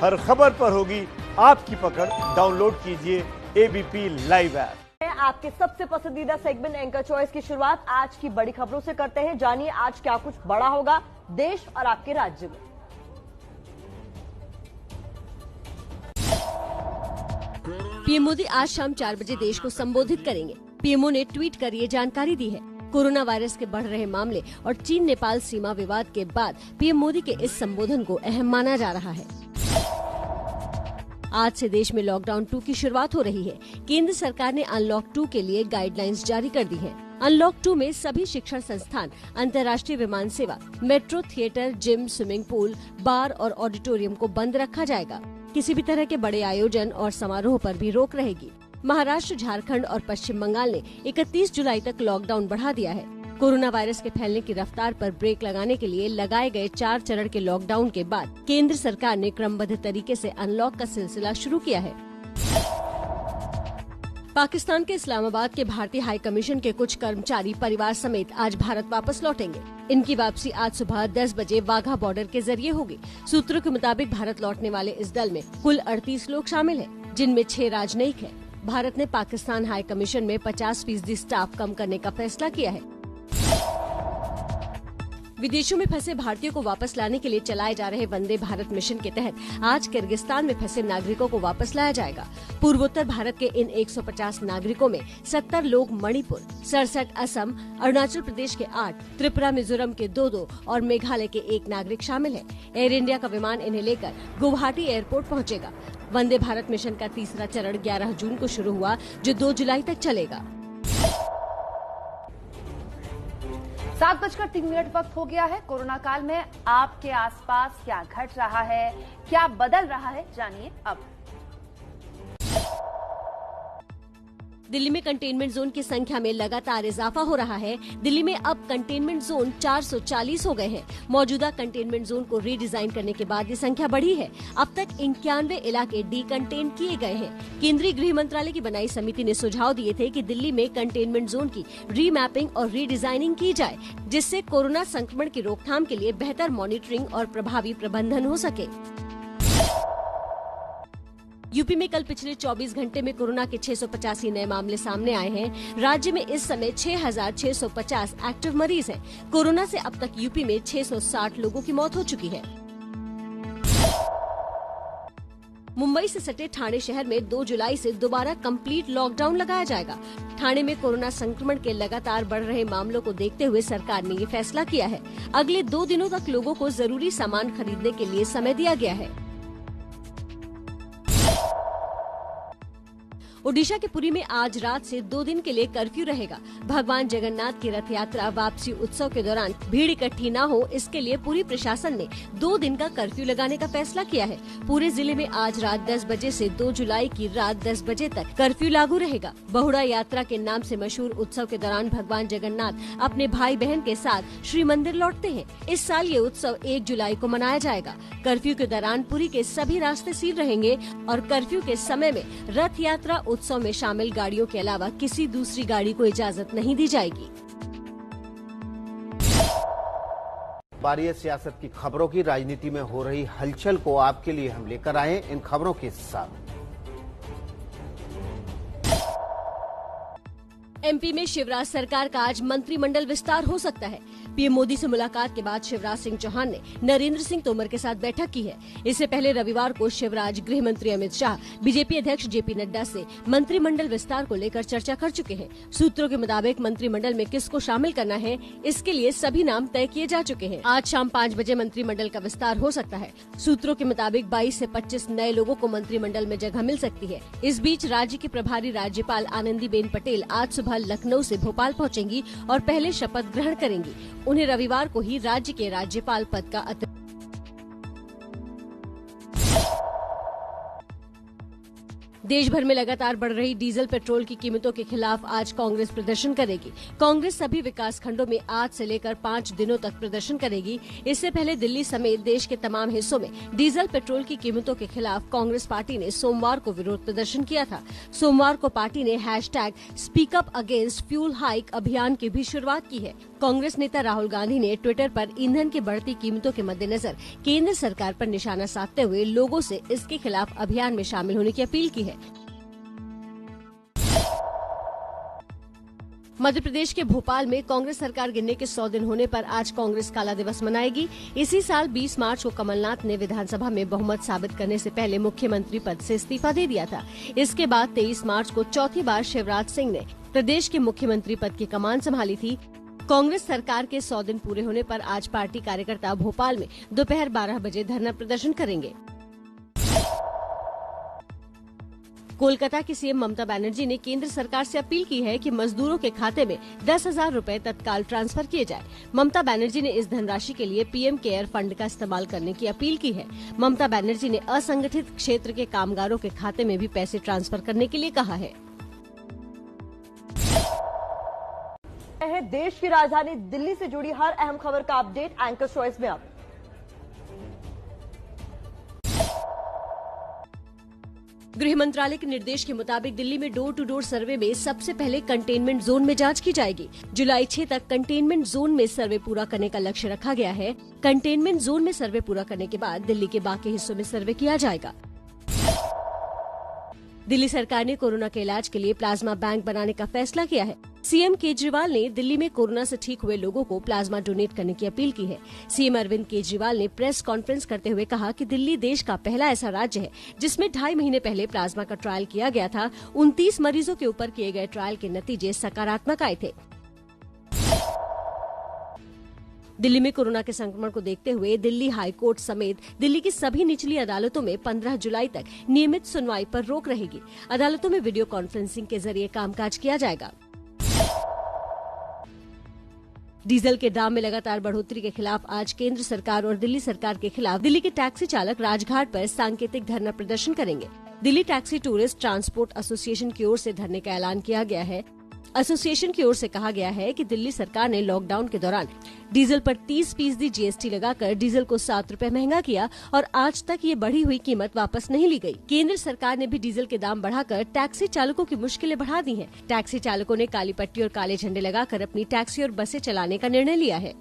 हर खबर पर होगी आपकी पकड़। डाउनलोड कीजिए एबीपी लाइव ऐप। आपके सबसे पसंदीदा सेगमेंट एंकर चॉइस की शुरुआत आज की बड़ी खबरों से करते हैं। जानिए आज क्या कुछ बड़ा होगा देश और आपके राज्य में। पीएम मोदी आज शाम 4 बजे देश को संबोधित करेंगे। पीएमओ ने ट्वीट कर ये जानकारी दी है। कोरोना वायरस के बढ़ रहे मामले और चीन नेपाल सीमा विवाद के बाद पीएम मोदी के इस संबोधन को अहम माना जा रहा है। आज से देश में लॉकडाउन 2 की शुरुआत हो रही है। केंद्र सरकार ने अनलॉक 2 के लिए गाइडलाइंस जारी कर दी है। अनलॉक 2 में सभी शिक्षण संस्थान, अंतर्राष्ट्रीय विमान सेवा, metro, theatre, gym, swimming pool, bar और ऑडिटोरियम को बंद रखा जाएगा। किसी भी तरह के बड़े आयोजन और समारोह पर भी रोक रहेगी। महाराष्ट्र, झारखंड और पश्चिम बंगाल ने 31 जुलाई तक लॉकडाउन बढ़ा दिया है। कोरोना वायरस के फैलने की रफ्तार पर ब्रेक लगाने के लिए लगाए गए 4 चरण के लॉकडाउन के बाद केंद्र सरकार ने क्रमबद्ध तरीके से अनलॉक का सिलसिला शुरू किया है। पाकिस्तान के इस्लामाबाद के भारतीय हाई कमीशन के कुछ कर्मचारी परिवार समेत आज भारत वापस लौटेंगे। इनकी वापसी आज सुबह 10 बजे वाघा बॉर्डर के जरिए होगी। सूत्रों के मुताबिक भारत लौटने वाले इस दल में कुल 38 लोग शामिल हैं, जिनमें 6 राजनयिक हैं। भारत ने पाकिस्तान हाई कमीशन में 50% स्टाफ कम करने का फैसला किया है। विदेशों में फंसे भारतीयों को वापस लाने के लिए चलाए जा रहे वंदे भारत मिशन के तहत आज किर्गिस्तान में फंसे नागरिकों को वापस लाया जाएगा। पूर्वोत्तर भारत के इन 150 नागरिकों में 70 लोग मणिपुर, 67 असम, अरुणाचल प्रदेश के 8, त्रिपुरा मिजोरम के 2 और मेघालय के 1 नागरिक शामिल है। एयर इंडिया का विमान इन्हें लेकर गुवाहाटी एयरपोर्ट पहुंचेगा। वंदे भारत मिशन का तीसरा चरण 11 जून को शुरू हुआ, जो 2 जुलाई तक चलेगा। 7:03 वक्त हो गया है। कोरोना काल में आपके आसपास क्या घट रहा है, क्या बदल रहा है, जानिए अब। दिल्ली में कंटेनमेंट जोन की संख्या में लगातार इजाफा हो रहा है। दिल्ली में अब कंटेनमेंट जोन 440 हो गए हैं। मौजूदा कंटेनमेंट जोन को रीडिजाइन करने के बाद ये संख्या बढ़ी है। अब तक 91 इलाके डीकंटेन किए गए हैं। केंद्रीय गृह मंत्रालय की बनाई समिति ने सुझाव दिए थे कि दिल्ली में कंटेनमेंट जोन की रीमैपिंग और रीडिजाइनिंग की जाए, जिससे कोरोना संक्रमण की रोकथाम के लिए बेहतर मॉनिटरिंग और प्रभावी प्रबंधन हो सके। यूपी में कल पिछले 24 घंटे में कोरोना के 685 नए मामले सामने आए हैं। राज्य में इस समय 6,650 एक्टिव मरीज हैं। कोरोना से अब तक यूपी में 660 लोगों की मौत हो चुकी है। मुंबई से सटे ठाणे शहर में 2 जुलाई से दोबारा कंप्लीट लॉकडाउन लगाया जाएगा। ठाणे में कोरोना संक्रमण के लगातार बढ़ रहे मामलों को देखते हुए सरकार ने ये फैसला किया है। अगले 2 दिनों तक लोगों को जरूरी सामान खरीदने के लिए समय दिया गया है। ओडिशा के पुरी में आज रात से 2 दिन के लिए कर्फ्यू रहेगा। भगवान जगन्नाथ की रथ यात्रा वापसी उत्सव के दौरान भीड़ इकट्ठी न हो, इसके लिए पुरी प्रशासन ने 2 दिन का कर्फ्यू लगाने का फैसला किया है। पूरे जिले में आज रात 10 बजे से 2 जुलाई की रात 10 बजे तक कर्फ्यू लागू रहेगा। बहुड़ा यात्रा के नाम से मशहूर उत्सव के दौरान भगवान जगन्नाथ अपने भाई बहन के साथ श्री मंदिर लौटते हैं। इस साल ये उत्सव 1 जुलाई को मनाया जाएगा। कर्फ्यू के दौरान पुरी के सभी रास्ते सील रहेंगे और कर्फ्यू के समय में रथ यात्रा उत्सव में शामिल गाड़ियों के अलावा किसी दूसरी गाड़ी को इजाजत नहीं दी जाएगी। बारी सियासत की खबरों की। राजनीति में हो रही हलचल को आपके लिए हम लेकर आए इन खबरों के साथ। एमपी में शिवराज सरकार का आज मंत्रिमंडल विस्तार हो सकता है। पीएम मोदी से मुलाकात के बाद शिवराज सिंह चौहान ने नरेंद्र सिंह तोमर के साथ बैठक की है। इससे पहले रविवार को शिवराज गृह मंत्री अमित शाह, बीजेपी अध्यक्ष जेपी नड्डा से मंत्रिमंडल विस्तार को लेकर चर्चा कर चुके हैं। सूत्रों के मुताबिक मंत्रिमंडल में किसको शामिल करना है, इसके लिए सभी नाम तय किए जा चुके हैं। आज शाम 5 बजे मंत्रिमंडल का विस्तार हो सकता है। सूत्रों के मुताबिक 22 से 25 नए लोगों को मंत्रिमंडल में जगह मिल सकती है। इस बीच राज्य की प्रभारी राज्यपाल आनंदीबेन पटेल आज सुबह लखनऊ से भोपाल पहुंचेंगी और पहले शपथ ग्रहण करेंगी। उन्हें रविवार को ही राज्य के राज्यपाल पद का देश भर में लगातार बढ़ रही डीजल पेट्रोल की कीमतों के खिलाफ आज कांग्रेस प्रदर्शन करेगी। कांग्रेस सभी विकास खंडों में आज से लेकर 5 दिनों तक प्रदर्शन करेगी। इससे पहले दिल्ली समेत देश के तमाम हिस्सों में डीजल पेट्रोल की कीमतों के खिलाफ कांग्रेस पार्टी ने सोमवार को विरोध प्रदर्शन किया था। सोमवार को पार्टी ने #स्पीकअप अगेंस्ट फ्यूल हाइक अभियान की भी शुरुआत की है। कांग्रेस नेता राहुल गांधी ने ट्विटर पर ईंधन की बढ़ती कीमतों के मद्देनजर केंद्र सरकार पर निशाना साधते हुए लोगों से इसके खिलाफ अभियान में शामिल होने की अपील की है। मध्य प्रदेश के भोपाल में कांग्रेस सरकार गिरने के 100 दिन होने पर आज कांग्रेस काला दिवस मनाएगी। इसी साल 20 मार्च को कमलनाथ ने विधानसभा में बहुमत साबित करने से पहले मुख्यमंत्री पद से इस्तीफा दे दिया था। इसके बाद 23 मार्च को चौथी बार शिवराज सिंह ने प्रदेश के मुख्यमंत्री पद की कमान संभाली थी। कांग्रेस सरकार के 100 दिन पूरे होने पर आज पार्टी कार्यकर्ता भोपाल में दोपहर 12 बजे धरना प्रदर्शन करेंगे। कोलकाता की सीएम ममता बनर्जी ने केंद्र सरकार से अपील की है कि मजदूरों के खाते में 10,000 रुपए तत्काल ट्रांसफर किए जाए। ममता बनर्जी ने इस धनराशि के लिए पीएम केयर फंड का इस्तेमाल करने की अपील की है। ममता बनर्जी ने असंगठित क्षेत्र के कामगारों के खाते में भी पैसे ट्रांसफर करने के लिए कहा है। देश की राजधानी दिल्ली से जुड़ी हर अहम खबर का अपडेट एंकर चॉइस में अब। गृह मंत्रालय के निर्देश के मुताबिक दिल्ली में डोर टू डोर सर्वे में सबसे पहले कंटेनमेंट जोन में जांच की जाएगी। जुलाई 6 तक कंटेनमेंट जोन में सर्वे पूरा करने का लक्ष्य रखा गया है। कंटेनमेंट जोन में सर्वे पूरा करने के बाद दिल्ली के बाकी हिस्सों में सर्वे किया जाएगा। दिल्ली सरकार ने कोरोना के इलाज के लिए प्लाज्मा बैंक बनाने का फैसला किया है। सीएम केजरीवाल ने दिल्ली में कोरोना से ठीक हुए लोगों को प्लाज्मा डोनेट करने की अपील की है। सीएम अरविंद केजरीवाल ने प्रेस कॉन्फ्रेंस करते हुए कहा कि दिल्ली देश का पहला ऐसा राज्य है जिसमें 2.5 महीने पहले प्लाज्मा का ट्रायल किया गया था। 29 मरीजों के ऊपर किए गए ट्रायल के नतीजे सकारात्मक आए थे। दिल्ली में कोरोना के संक्रमण को देखते हुए दिल्ली हाई कोर्ट समेत दिल्ली की सभी निचली अदालतों में 15 जुलाई तक नियमित सुनवाई पर रोक रहेगी। अदालतों में वीडियो कॉन्फ्रेंसिंग के जरिए कामकाज किया जाएगा। डीजल के दाम में लगातार बढ़ोतरी के खिलाफ आज केंद्र सरकार और दिल्ली सरकार के खिलाफ दिल्ली के टैक्सी चालक राजघाट पर सांकेतिक धरना प्रदर्शन करेंगे। Delhi taxi tourist transport association की ओर से धरने का ऐलान किया गया है। एसोसिएशन की ओर से कहा गया है कि दिल्ली सरकार ने लॉकडाउन के दौरान डीजल पर 30% जीएसटी लगाकर डीजल को 7 रुपए महंगा किया और आज तक ये बढ़ी हुई कीमत वापस नहीं ली गई। केंद्र सरकार ने भी डीजल के दाम बढ़ाकर टैक्सी चालकों की मुश्किलें बढ़ा दी हैं। टैक्सी चालकों ने काली पट्टी और काले झंडे लगाकर अपनी टैक्सी और बसें चलाने का निर्णय लिया है।